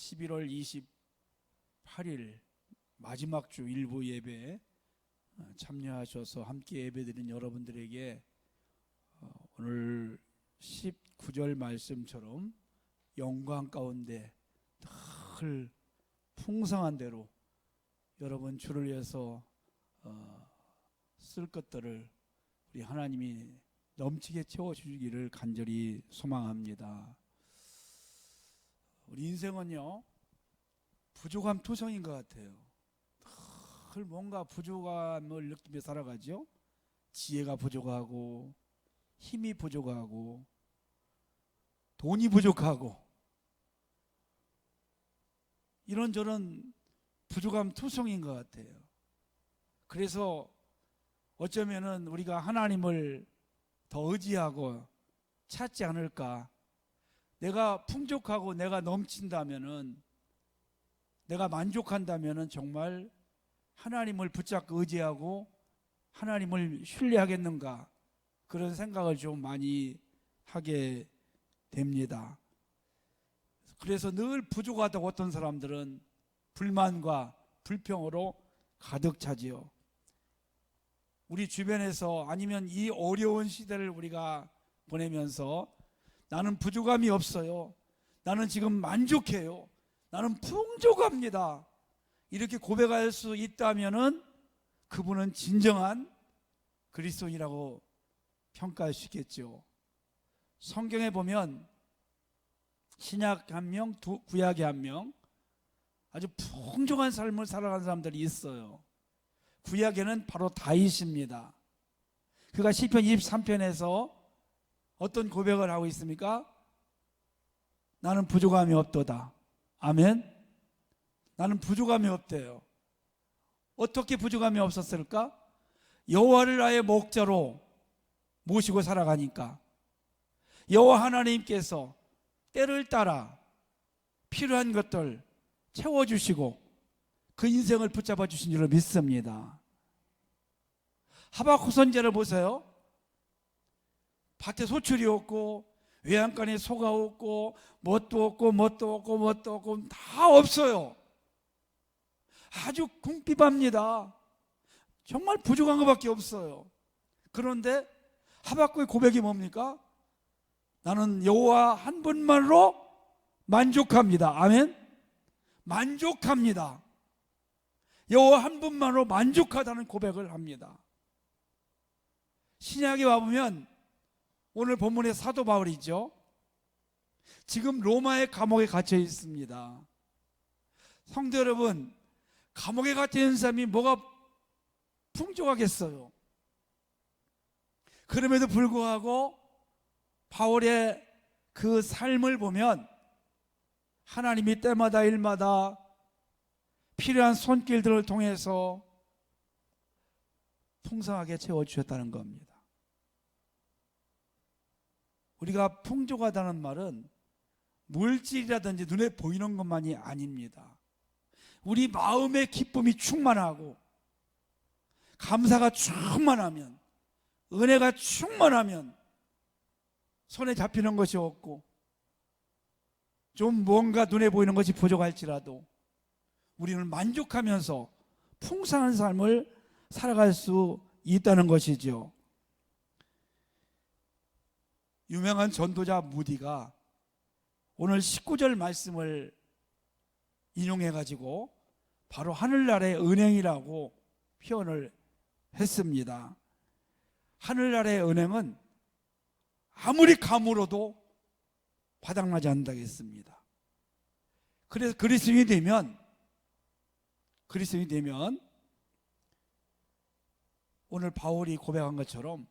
11월 28일 마지막 주 일부 예배에 참여하셔서 함께 예배드린 여러분들에게 오늘 19절 말씀처럼 영광 가운데 늘 풍성한 대로 여러분 주를 위해서 쓸 것들을 우리 하나님이 넘치게 채워주시기를 간절히 소망합니다. 우리 인생은요, 부족함 투성인 것 같아요. 늘 뭔가 부족함을 느끼며 살아가죠. 지혜가 부족하고 힘이 부족하고 돈이 부족하고 이런저런 부족함 투성인 것 같아요. 그래서 어쩌면은 우리가 하나님을 더 의지하고 찾지 않을까. 내가 풍족하고 내가 넘친다면은, 내가 만족한다면은 정말 하나님을 붙잡고 의지하고 하나님을 신뢰하겠는가, 그런 생각을 좀 많이 하게 됩니다. 그래서 늘 부족하다고 어떤 사람들은 불만과 불평으로 가득 차지요. 우리 주변에서, 아니면 이 어려운 시대를 우리가 보내면서 나는 부족함이 없어요, 나는 지금 만족해요, 나는 풍족합니다, 이렇게 고백할 수 있다면은 그분은 진정한 그리스도인이라고 평가할 수 있겠죠. 성경에 보면 신약 한 명, 구약에 한 명, 아주 풍족한 삶을 살아가는 사람들이 있어요. 구약에는 바로 다윗입니다. 그가 시편 23편에서 어떤 고백을 하고 있습니까? 나는 부족함이 없도다. 아멘. 나는 부족함이 없대요. 어떻게 부족함이 없었을까? 여호와를 나의 목자로 모시고 살아가니까 여호와 하나님께서 때를 따라 필요한 것들 채워주시고 그 인생을 붙잡아 주신 줄을 믿습니다. 하박국 선지자를 보세요. 밭에 소출이 없고 외양간에 소가 없고 뭣도 없고 다 없어요. 아주 궁핍합니다. 정말 부족한 것밖에 없어요. 그런데 하박국의 고백이 뭡니까? 나는 여호와 한 분만으로 만족합니다. 아멘. 만족합니다. 여호와 한 분만으로 만족하다는 고백을 합니다. 신약에 와보면 오늘 본문의 사도 바울이죠. 지금 로마의 감옥에 갇혀 있습니다. 성도 여러분, 감옥에 갇혀 있는 사람이 뭐가 풍족하겠어요? 그럼에도 불구하고 바울의 그 삶을 보면 하나님이 때마다 일마다 필요한 손길들을 통해서 풍성하게 채워주셨다는 겁니다. 우리가 풍족하다는 말은 물질이라든지 눈에 보이는 것만이 아닙니다. 우리 마음의 기쁨이 충만하고 감사가 충만하면, 은혜가 충만하면 손에 잡히는 것이 없고 좀 뭔가 눈에 보이는 것이 부족할지라도 우리는 만족하면서 풍성한 삶을 살아갈 수 있다는 것이죠. 유명한 전도자 무디가 오늘 19절 말씀을 인용해가지고 바로 하늘나라의 은행이라고 표현을 했습니다. 하늘나라의 은행은 아무리 가물어도 바닥나지 않는다고 했습니다. 그래서 그리스도인이 되면 오늘 바울이 고백한 것처럼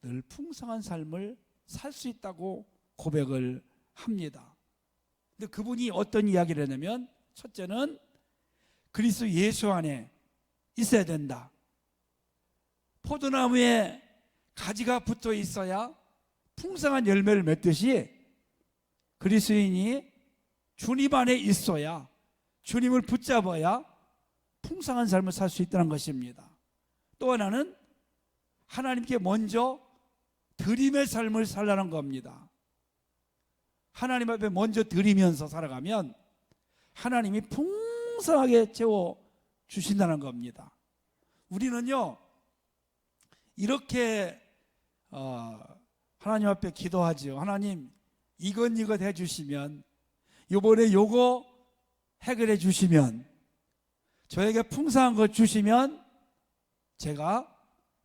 늘 풍성한 삶을 살 수 있다고 고백을 합니다. 근데 그분이 어떤 이야기를 했냐면, 첫째는 그리스도 예수 안에 있어야 된다. 포도나무에 가지가 붙어 있어야 풍성한 열매를 맺듯이 그리스도인이 주님 안에 있어야, 주님을 붙잡아야 풍성한 삶을 살 수 있다는 것입니다. 또 하나는 하나님께 먼저 드림의 삶을 살라는 겁니다. 하나님 앞에 먼저 드리면서 살아가면 하나님이 풍성하게 채워 주신다는 겁니다. 우리는요 이렇게 하나님 앞에 기도하죠. 하나님 이것 해주시면, 이번에 요거 해결해 주시면, 저에게 풍성한 것 주시면 제가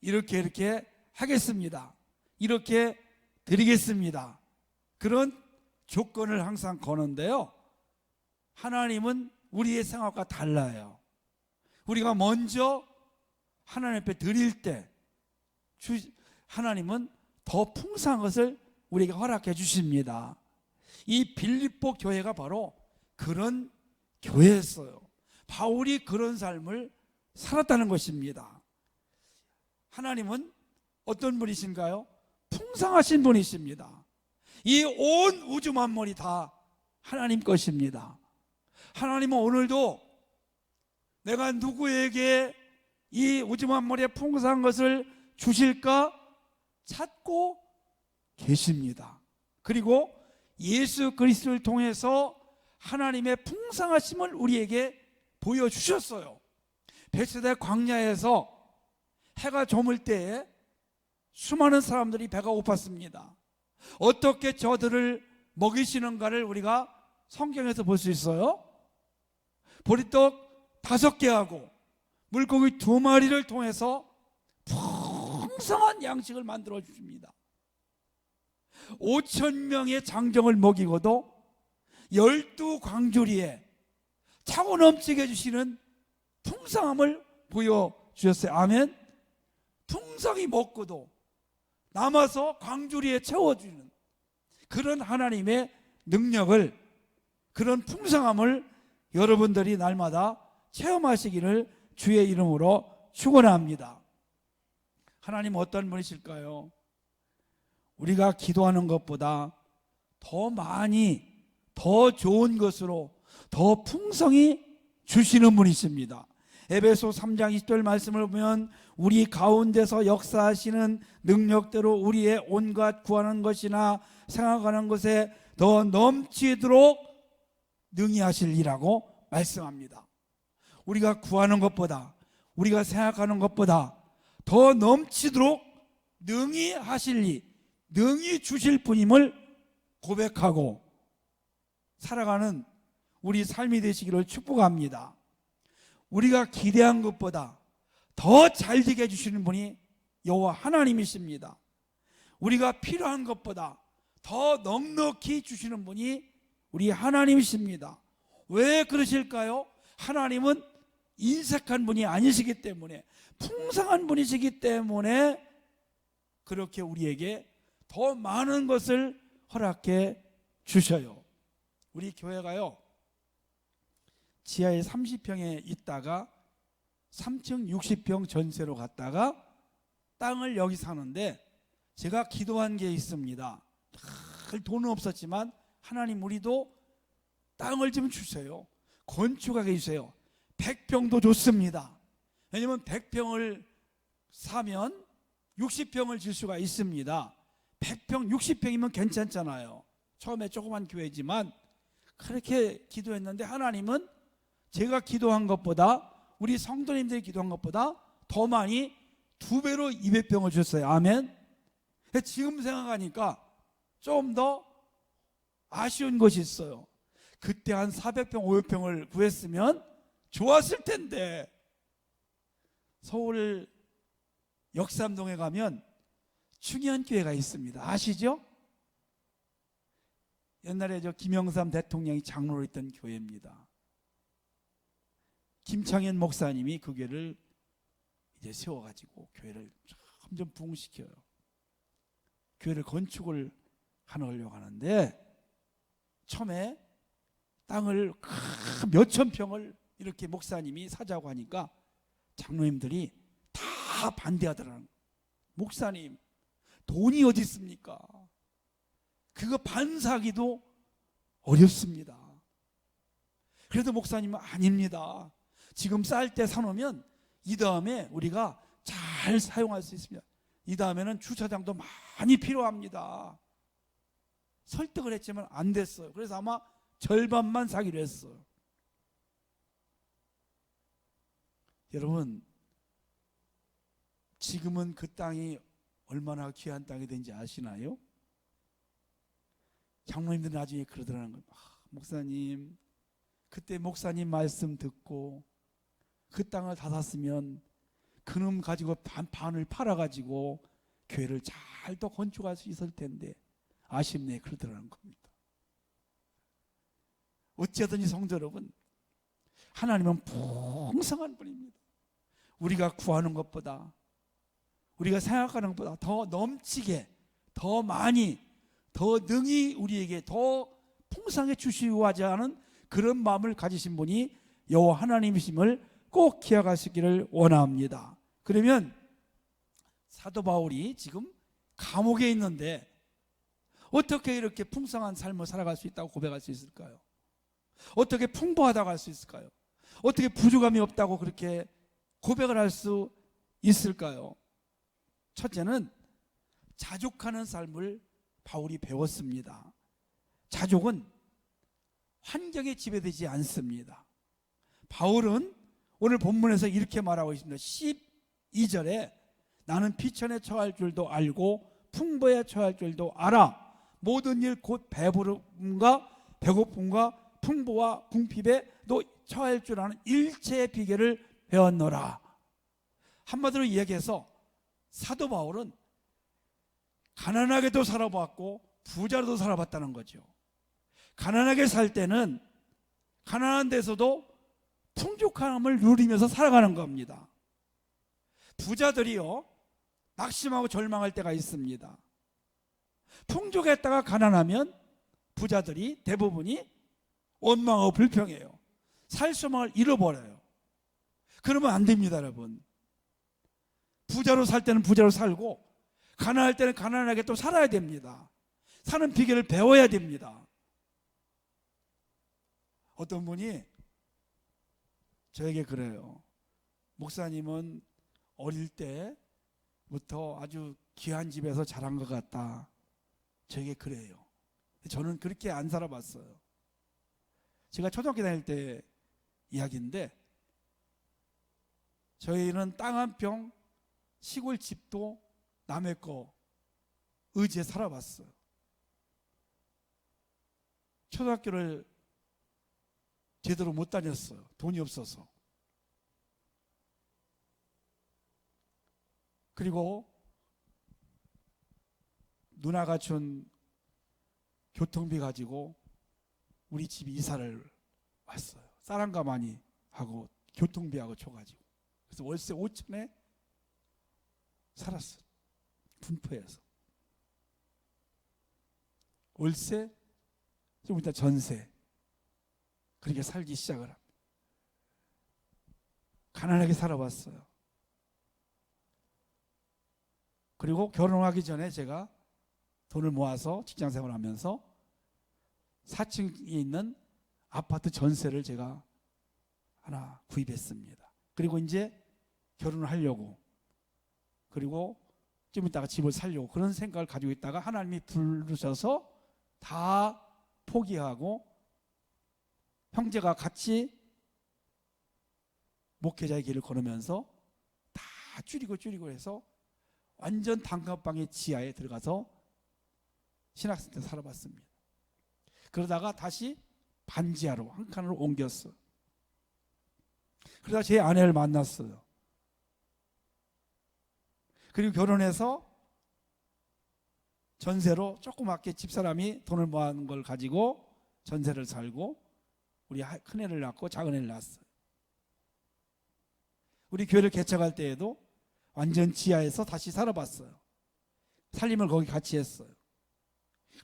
이렇게 하겠습니다. 이렇게 드리겠습니다. 그런 조건을 항상 거는데요, 하나님은 우리의 생각과 달라요. 우리가 먼저 하나님 앞에 드릴 때 하나님은 더 풍성한 것을 우리에게 허락해 주십니다. 이 빌립보 교회가 바로 그런 교회였어요. 바울이 그런 삶을 살았다는 것입니다. 하나님은 어떤 분이신가요? 풍성하신 분이십니다. 이 온 우주 만물이 다 하나님 것입니다. 하나님은 오늘도 내가 누구에게 이 우주 만물의 풍성한 것을 주실까 찾고 계십니다. 그리고 예수 그리스도를 통해서 하나님의 풍성하심을 우리에게 보여주셨어요. 베세다 광야에서 해가 저물 때에 수많은 사람들이 배가 고팠습니다. 어떻게 저들을 먹이시는가를 우리가 성경에서 볼 수 있어요. 보리떡 5개하고 물고기 2마리를 통해서 풍성한 양식을 만들어 주십니다. 5,000명의 장정을 먹이고도 12광주리에 차고 넘치게 해주시는 풍성함을 보여주셨어요. 아멘. 풍성히 먹고도 남아서 광주리에 채워주는 그런 하나님의 능력을, 그런 풍성함을 여러분들이 날마다 체험하시기를 주의 이름으로 축원합니다. 하나님 어떤 분이실까요? 우리가 기도하는 것보다 더 많이, 더 좋은 것으로 더 풍성히 주시는 분이십니다. 에베소 3장 20절 말씀을 보면 우리 가운데서 역사하시는 능력대로 우리의 온갖 구하는 것이나 생각하는 것에 더 넘치도록 능히 하실이라고 말씀합니다. 우리가 구하는 것보다, 우리가 생각하는 것보다 더 넘치도록 능히 하실리, 능히 주실 분임을 고백하고 살아가는 우리 삶이 되시기를 축복합니다. 우리가 기대한 것보다 더 잘 되게 해주시는 분이 여호와 하나님이십니다. 우리가 필요한 것보다 더 넉넉히 주시는 분이 우리 하나님이십니다. 왜 그러실까요? 하나님은 인색한 분이 아니시기 때문에, 풍성한 분이시기 때문에 그렇게 우리에게 더 많은 것을 허락해 주셔요. 우리 교회가요 지하에 30평에 있다가 3층 60평 전세로 갔다가 땅을 여기 사는데, 제가 기도한 게 있습니다. 돈은 없었지만 하나님 우리도 땅을 좀 주세요. 건축하게 해주세요. 100평도 좋습니다. 왜냐하면 100평을 사면 60평을 질 수가 있습니다. 100평, 60평이면 괜찮잖아요. 처음에 조그만 교회지만 그렇게 기도했는데 하나님은 제가 기도한 것보다, 우리 성도님들이 기도한 것보다 더 많이 2배로 200평을 주셨어요. 아멘. 지금 생각하니까 좀 더 아쉬운 것이 있어요. 그때 한 400평, 500평을 구했으면 좋았을 텐데. 서울 역삼동에 가면 충현교회가 있습니다. 아시죠? 옛날에 김영삼 대통령이 장로로 있던 교회입니다. 김창현 목사님이 그 교회를 이제 세워가지고 교회를 점점 부흥시켜요. 교회를 건축을 하려고 하는데, 처음에 땅을 몇천 평을 이렇게 목사님이 사자고 하니까 장로님들이 다 반대하더라는 거예요. 목사님, 돈이 어디 있습니까? 그거 반사하기도 어렵습니다. 그래도 목사님은 아닙니다. 지금 쌀 때 사놓으면 이 다음에 우리가 잘 사용할 수 있습니다. 이 다음에는 주차장도 많이 필요합니다. 설득을 했지만 안 됐어요. 그래서 아마 절반만 사기로 했어요. 여러분, 지금은 그 땅이 얼마나 귀한 땅이 된지 아시나요? 장로님들 나중에 그러더라는 거예요. 목사님, 그때 목사님 말씀 듣고 그 땅을 다 샀으면 그놈 가지고 반을 팔아가지고 교회를 잘 더 건축할 수 있을 텐데 아쉽네, 그러더라는 겁니다. 어찌하든지 성도 여러분, 하나님은 풍성한 분입니다. 우리가 구하는 것보다, 우리가 생각하는 것보다 더 넘치게, 더 많이, 더 능히 우리에게 더 풍성하게 주시고 하자 하는 그런 마음을 가지신 분이 여호와 하나님이심을 꼭 기억하시기를 원합니다. 그러면 사도 바울이 지금 감옥에 있는데 어떻게 이렇게 풍성한 삶을 살아갈 수 있다고 고백할 수 있을까요? 어떻게 풍부하다고 할 수 있을까요? 어떻게 부족함이 없다고 그렇게 고백을 할 수 있을까요? 첫째는 자족하는 삶을 바울이 배웠습니다. 자족은 환경에 지배되지 않습니다. 바울은 오늘 본문에서 이렇게 말하고 있습니다. 12절에 나는 비천에 처할 줄도 알고 풍부에 처할 줄도 알아. 모든 일 곧 배부름과 배고픔과 풍부와 궁핍에 너 처할 줄 아는 일체의 비결을 배웠노라. 한마디로 이야기해서 사도 바울은 가난하게도 살아봤고 부자로도 살아봤다는 거죠. 가난하게 살 때는 가난한 데서도 풍족함을 누리면서 살아가는 겁니다. 부자들이요, 낙심하고 절망할 때가 있습니다. 풍족했다가 가난하면 부자들이 대부분이 원망하고 불평해요. 살 소망을 잃어버려요. 그러면 안 됩니다, 여러분. 부자로 살 때는 부자로 살고 가난할 때는 가난하게 또 살아야 됩니다. 사는 비결을 배워야 됩니다. 어떤 분이 저에게 그래요. 목사님은 어릴 때부터 아주 귀한 집에서 자란 것 같다. 저에게 그래요. 저는 그렇게 안 살아봤어요. 제가 초등학교 다닐 때 이야기인데, 저희는 땅 한 평 시골 집도 남의 거 의지해 살아봤어요. 초등학교를 제대로 못 다녔어요. 돈이 없어서. 그리고 누나가 준 교통비 가지고 우리 집이 이사를 왔어요. 쌀한가 많이 하고 교통비하고 줘가지고. 그래서 월세 5천에 살았어요. 분포해서. 월세, 좀 이따 전세. 그렇게 살기 시작을 합니다. 가난하게 살아봤어요. 그리고 결혼하기 전에 제가 돈을 모아서 직장생활을 하면서 4층에 있는 아파트 전세를 제가 하나 구입했습니다. 그리고 이제 결혼을 하려고, 그리고 좀 이따가 집을 살려고 그런 생각을 가지고 있다가 하나님이 부르셔서 다 포기하고 형제가 같이 목회자의 길을 걸으면서 다 줄이고 해서 완전 단칸방의 지하에 들어가서 신학생 때 살아봤습니다. 그러다가 다시 반지하로 한 칸으로 옮겼어요. 그러다 제 아내를 만났어요. 그리고 결혼해서 전세로 조그맣게 집사람이 돈을 모아놓은 걸 가지고 전세를 살고 우리 큰애를 낳고 작은애를 낳았어요. 우리 교회를 개척할 때에도 완전 지하에서 다시 살아봤어요. 살림을 거기 같이 했어요.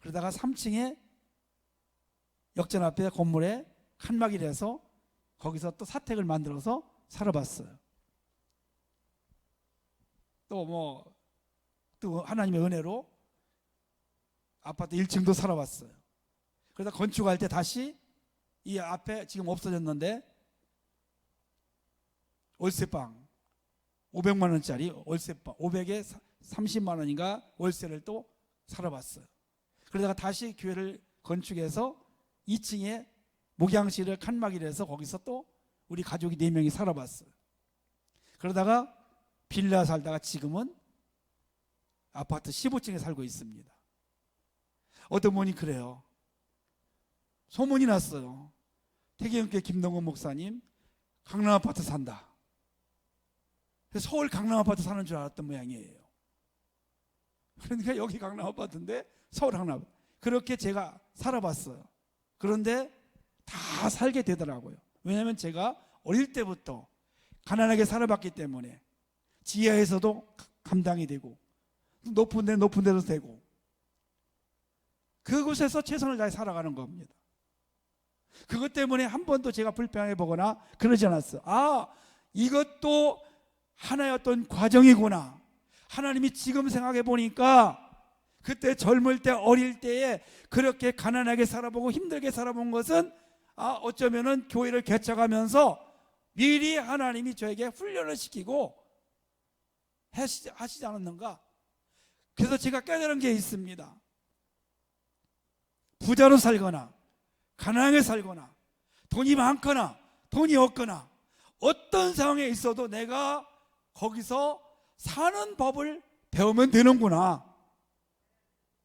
그러다가 3층에 역전 앞에 건물에 칸막이를 해서 거기서 또 사택을 만들어서 살아봤어요. 또 하나님의 은혜로 아파트 1층도 살아봤어요. 그러다 건축할 때 다시 이 앞에 지금 없어졌는데 월세방 500만 원짜리 월세방 500에 30만 원인가 월세를 또 살아봤어요. 그러다가 다시 교회를 건축해서 2층에 목양실을 칸막이를 해서 거기서 또 우리 가족이 4명이 살아봤어요. 그러다가 빌라 살다가 지금은 아파트 15층에 살고 있습니다. 어떤 분이 그래요. 소문이 났어요. 태계형교회 김동건 목사님 강남 아파트 산다. 서울 강남 아파트 사는 줄 알았던 모양이에요. 그러니까 여기 강남 아파트인데 서울 강남 아파트. 그렇게 제가 살아봤어요. 그런데 다 살게 되더라고요. 왜냐하면 제가 어릴 때부터 가난하게 살아봤기 때문에 지하에서도 감당이 되고 높은 데도 되고 그곳에서 최선을 다해 살아가는 겁니다. 그것 때문에 한 번도 제가 불평해 보거나 그러지 않았어요. 아, 이것도 하나의 어떤 과정이구나. 하나님이 지금 생각해 보니까 그때 젊을 때 어릴 때에 그렇게 가난하게 살아보고 힘들게 살아본 것은 어쩌면은 교회를 개척하면서 미리 하나님이 저에게 훈련을 시키고 하시지 않았는가. 그래서 제가 깨달은 게 있습니다. 부자로 살거나 가난하게 살거나 돈이 많거나 돈이 없거나 어떤 상황에 있어도 내가 거기서 사는 법을 배우면 되는구나.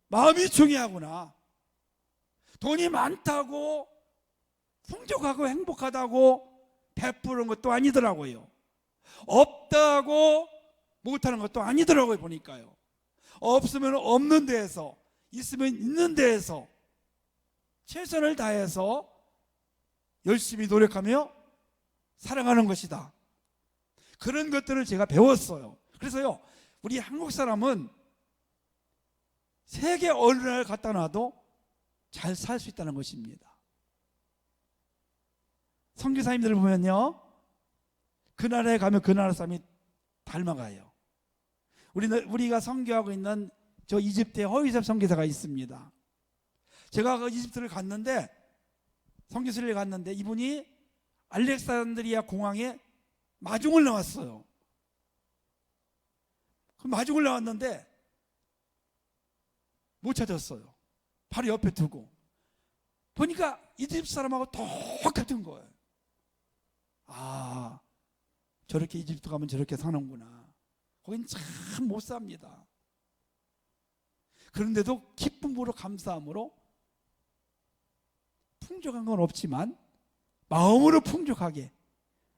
마음이 중요하구나. 돈이 많다고 풍족하고 행복하다고 베푸는 것도 아니더라고요. 없다고 못하는 것도 아니더라고요. 보니까요. 없으면 없는 데에서, 있으면 있는 데에서 최선을 다해서 열심히 노력하며 살아가는 것이다. 그런 것들을 제가 배웠어요. 그래서요, 우리 한국 사람은 세계 어느 나라를 갖다 놔도 잘 살 수 있다는 것입니다. 선교사님들을 보면요, 그 나라에 가면 그 나라 사람이 닮아가요. 우리가 선교하고 있는 저 이집트의 허위섭 선교사가 있습니다. 제가 그 이집트를 갔는데, 선교사를 갔는데 이분이 알렉산드리아 공항에 마중을 나왔어요. 그 마중을 나왔는데 못 찾았어요. 바로 옆에 두고 보니까 이집트 사람하고 똑같은 거예요. 아, 저렇게 이집트 가면 저렇게 사는구나. 거긴 참 못 삽니다. 그런데도 기쁨으로 감사함으로 풍족한 건 없지만 마음으로 풍족하게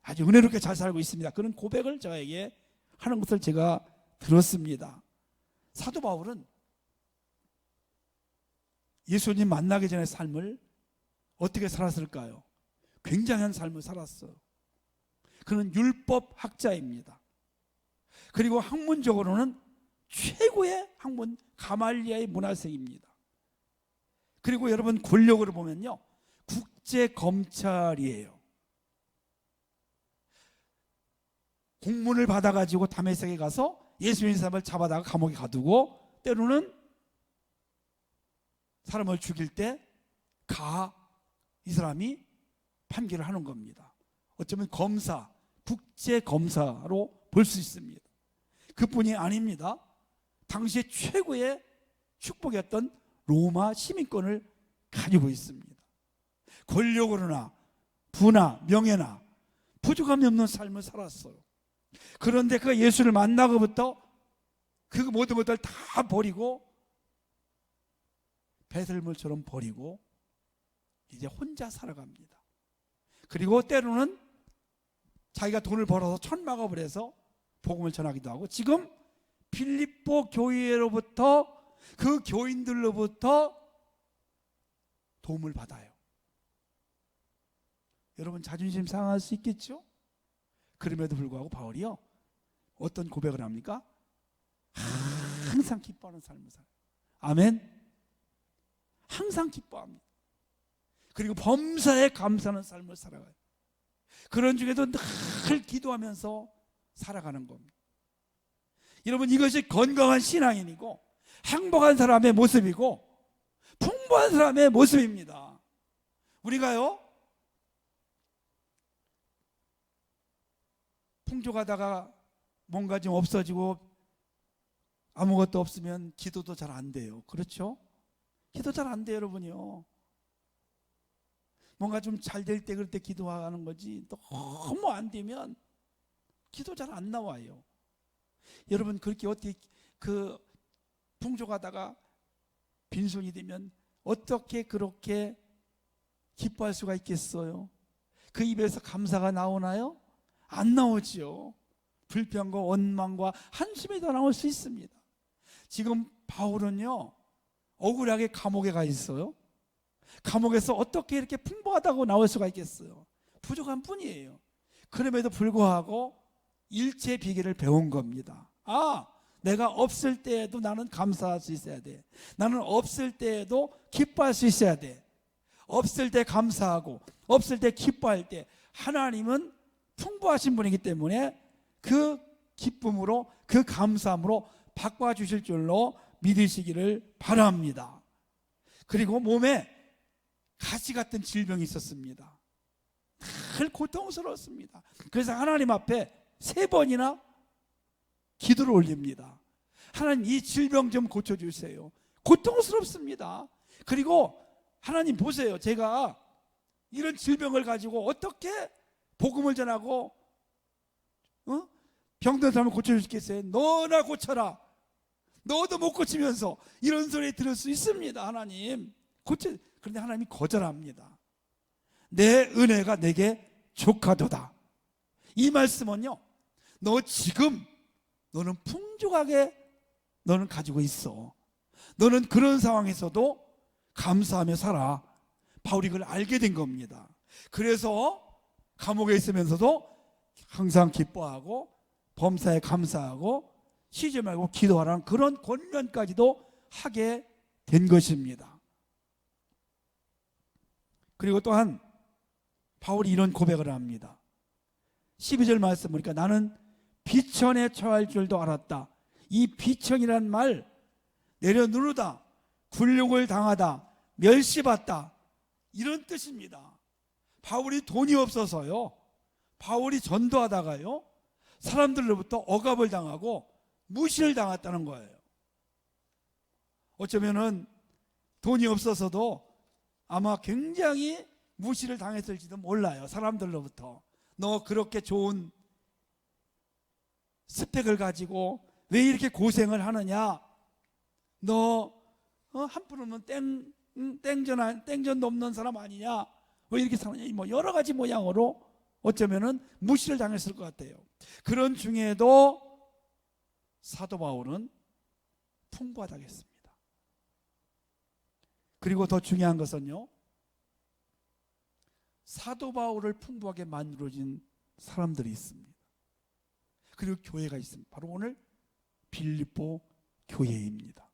아주 은혜롭게 잘 살고 있습니다. 그런 고백을 저에게 하는 것을 제가 들었습니다. 사도 바울은 예수님 만나기 전의 삶을 어떻게 살았을까요? 굉장한 삶을 살았어요. 그는 율법 학자입니다. 그리고 학문적으로는 최고의 학문 가말리아의 문화생입니다. 그리고 여러분 권력으로 보면요, 국제검찰이에요. 공문을 받아가지고 다메섹에 가서 예수 믿는 사람을 잡아다가 감옥에 가두고 때로는 사람을 죽일 때 이 사람이 판결을 하는 겁니다. 어쩌면 검사, 국제검사로 볼 수 있습니다. 그뿐이 아닙니다. 당시에 최고의 축복이었던 로마 시민권을 가지고 있습니다. 권력으로나 부나 명예나 부족함이 없는 삶을 살았어요. 그런데 그 예수를 만나고부터 그 모든 것들 다 버리고 배설물처럼 버리고 이제 혼자 살아갑니다. 그리고 때로는 자기가 돈을 벌어서 천막업을 해서 복음을 전하기도 하고, 지금 빌립보 교회로부터 그 교인들로부터 도움을 받아요. 여러분 자존심 상할 수 있겠죠? 그럼에도 불구하고 바울이요, 어떤 고백을 합니까? 항상 기뻐하는 삶을 살아요. 아멘. 항상 기뻐합니다. 그리고 범사에 감사하는 삶을 살아가요. 그런 중에도 늘 기도하면서 살아가는 겁니다. 여러분, 이것이 건강한 신앙인이고 행복한 사람의 모습이고 풍부한 사람의 모습입니다. 우리가요, 풍족하다가 뭔가 좀 없어지고 아무것도 없으면 기도도 잘 안 돼요. 그렇죠? 기도 잘 안 돼요, 여러분이요. 뭔가 좀 잘 될 때 그럴 때 기도하는 거지, 너무 안 되면 기도 잘 안 나와요. 여러분 그렇게 어떻게 풍족하다가 빈손이 되면 어떻게 그렇게 기뻐할 수가 있겠어요? 그 입에서 감사가 나오나요? 안 나오죠. 불평과 원망과 한숨이 더 나올 수 있습니다. 지금 바울은요, 억울하게 감옥에 가 있어요. 감옥에서 어떻게 이렇게 풍부하다고 나올 수가 있겠어요? 부족한 뿐이에요. 그럼에도 불구하고 일체 비결을 배운 겁니다. 내가 없을 때에도 나는 감사할 수 있어야 돼. 나는 없을 때에도 기뻐할 수 있어야 돼. 없을 때 감사하고 없을 때 기뻐할 때 하나님은 풍부하신 분이기 때문에 그 기쁨으로, 그 감사함으로 바꿔주실 줄로 믿으시기를 바랍니다. 그리고 몸에 가시 같은 질병이 있었습니다. 늘 고통스러웠습니다. 그래서 하나님 앞에 3번이나 기도를 올립니다. 하나님, 이 질병 좀 고쳐주세요. 고통스럽습니다. 그리고 하나님 보세요. 제가 이런 질병을 가지고 어떻게 복음을 전하고 병든 사람을 고쳐줄 수 있겠어요? 너나 고쳐라. 너도 못 고치면서 이런 소리 들을 수 있습니다. 하나님 그런데 하나님이 거절합니다. 내 은혜가 내게 족하도다. 이 말씀은요, 너는 풍족하게 너는 가지고 있어. 너는 그런 상황에서도 감사하며 살아. 바울이 그걸 알게 된 겁니다. 그래서 감옥에 있으면서도 항상 기뻐하고 범사에 감사하고 쉬지 말고 기도하라는 그런 권면까지도 하게 된 것입니다. 그리고 또한 바울이 이런 고백을 합니다. 12절 말씀 보니까 나는 비천에 처할 줄도 알았다. 이 비천이란 말, 내려누르다, 굴욕을 당하다, 멸시받다, 이런 뜻입니다. 바울이 돈이 없어서요, 바울이 전도하다가요, 사람들로부터 억압을 당하고 무시를 당했다는 거예요. 어쩌면은 돈이 없어서도 아마 굉장히 무시를 당했을지도 몰라요. 사람들로부터. 너 그렇게 좋은 스펙을 가지고 왜 이렇게 고생을 하느냐? 너 한 푼 없는 땡전도 없는 사람 아니냐? 왜 이렇게 사느냐? 뭐 여러 가지 모양으로 어쩌면은 무시를 당했을 것 같아요. 그런 중에도 사도 바울은 풍부하다고 했습니다. 그리고 더 중요한 것은요, 사도 바울을 풍부하게 만들어진 사람들이 있습니다. 그리고 교회가 있습니다. 바로 오늘 빌립보 교회입니다.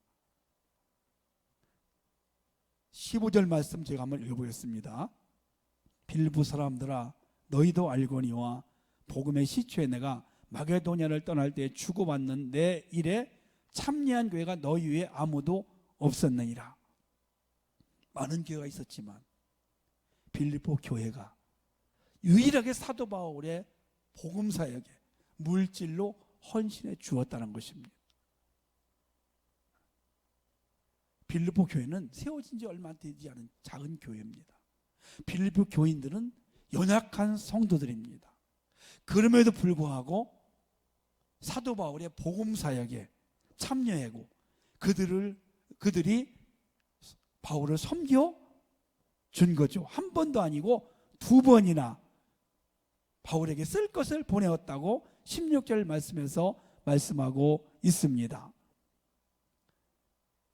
15절 말씀 제가 한번 읽어보겠습니다. 빌립보 사람들아, 너희도 알거니와 복음의 시초에 내가 마게도냐를 떠날 때 주고받는 내 일에 참여한 교회가 너희 위에 아무도 없었느니라. 많은 교회가 있었지만 빌립보 교회가 유일하게 사도 바울의 복음 사역에 물질로 헌신해 주었다는 것입니다. 빌립보 교회는 세워진 지 얼마 되지 않은 작은 교회입니다. 빌립보 교인들은 연약한 성도들입니다. 그럼에도 불구하고 사도 바울의 복음 사역에 참여하고 그들이 바울을 섬겨 준 거죠. 한 번도 아니고 2번이나 바울에게 쓸 것을 보내었다고 16절 말씀에서 말씀하고 있습니다.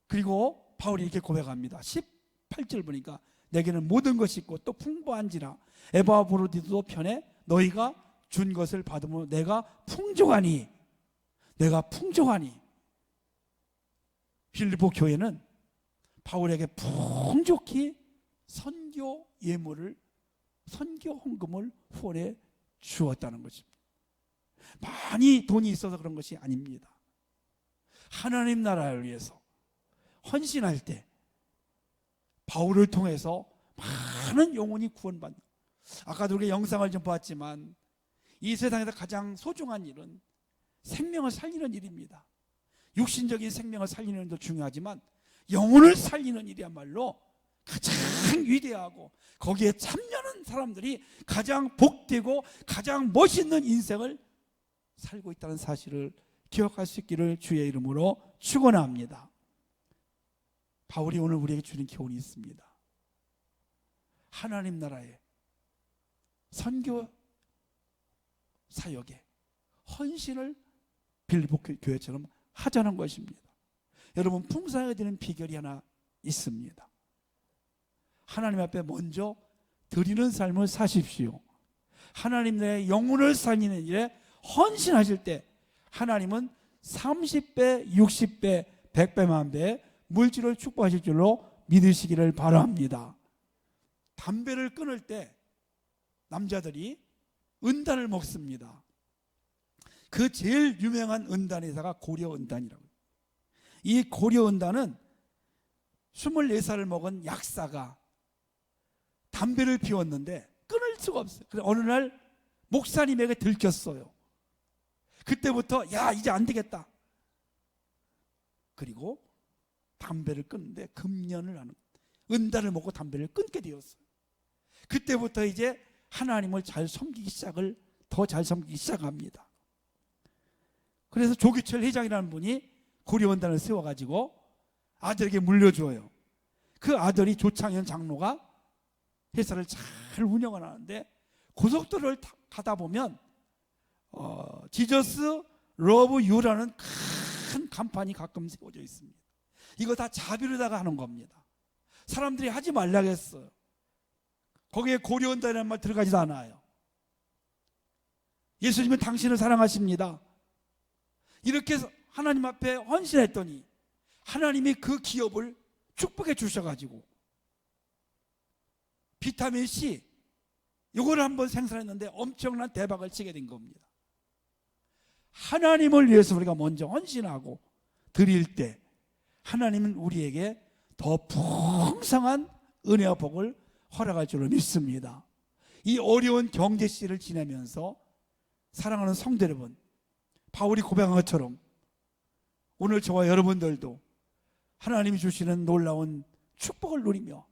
그리고 바울이 이렇게 고백합니다. 18절 보니까 내게는 모든 것이 있고 또 풍부한지라 에바브로디도 편에 너희가 준 것을 받으면 내가 풍족하니. 빌립보 교회는 바울에게 풍족히 선교 예물을, 선교 헌금을 후원해 주었다는 것입니다. 많이 돈이 있어서 그런 것이 아닙니다. 하나님 나라를 위해서 헌신할 때 바울을 통해서 많은 영혼이 구원받는, 아까도 우리가 영상을 좀 보았지만 이 세상에서 가장 소중한 일은 생명을 살리는 일입니다. 육신적인 생명을 살리는 일도 중요하지만 영혼을 살리는 일이야말로 가장 위대하고 거기에 참여하는 사람들이 가장 복되고 가장 멋있는 인생을 살고 있다는 사실을 기억할 수 있기를 주의 이름으로 축원합니다. 바울이 오늘 우리에게 주는 교훈이 있습니다. 하나님 나라의 선교 사역에 헌신을 빌립보 교회처럼 하자는 것입니다. 여러분, 풍성하게 되는 비결이 하나 있습니다. 하나님 앞에 먼저 드리는 삶을 사십시오. 하나님 나라의 영혼을 살리는 일에 헌신하실 때 하나님은 30배, 60배, 100배, 만배 물질을 축복하실 줄로 믿으시기를 바랍니다. 담배를 끊을 때 남자들이 은단을 먹습니다. 그 제일 유명한 은단에다가 고려은단이라고. 이 고려은단은 24살을 먹은 약사가 담배를 피웠는데 끊을 수가 없어요. 그래서 어느 날 목사님에게 들켰어요. 그때부터 야, 이제 안 되겠다. 그리고 담배를 끊는데 금년을 하는, 은단을 먹고 담배를 끊게 되었어요. 그때부터 이제 하나님을 더 잘 섬기기 시작합니다. 그래서 조규철 회장이라는 분이 고려원단을 세워가지고 아들에게 물려줘요. 그 아들이 조창현 장로가 회사를 잘 운영을 하는데, 고속도로를 가다 보면 지저스 러브 유라는 큰 간판이 가끔 세워져 있습니다. 이거 다 자비로다가 하는 겁니다. 사람들이 하지 말라고 했어요. 거기에 고려원단이라는 말 들어가지도 않아요. 예수님은 당신을 사랑하십니다. 이렇게 해서 하나님 앞에 헌신했더니 하나님이 그 기업을 축복해 주셔가지고 비타민C 이거를 한번 생산했는데 엄청난 대박을 치게 된 겁니다. 하나님을 위해서 우리가 먼저 헌신하고 드릴 때 하나님은 우리에게 더 풍성한 은혜와 복을 허락할 줄로 믿습니다. 이 어려운 경제 시를 지내면서 사랑하는 성도 여러분, 바울이 고백한 것처럼 오늘 저와 여러분들도 하나님이 주시는 놀라운 축복을 누리며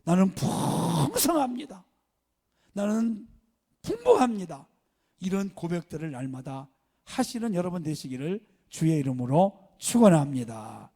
나는 풍성합니다, 나는 풍부합니다, 이런 고백들을 날마다 하시는 여러분 되시기를 주의 이름으로 축원합니다.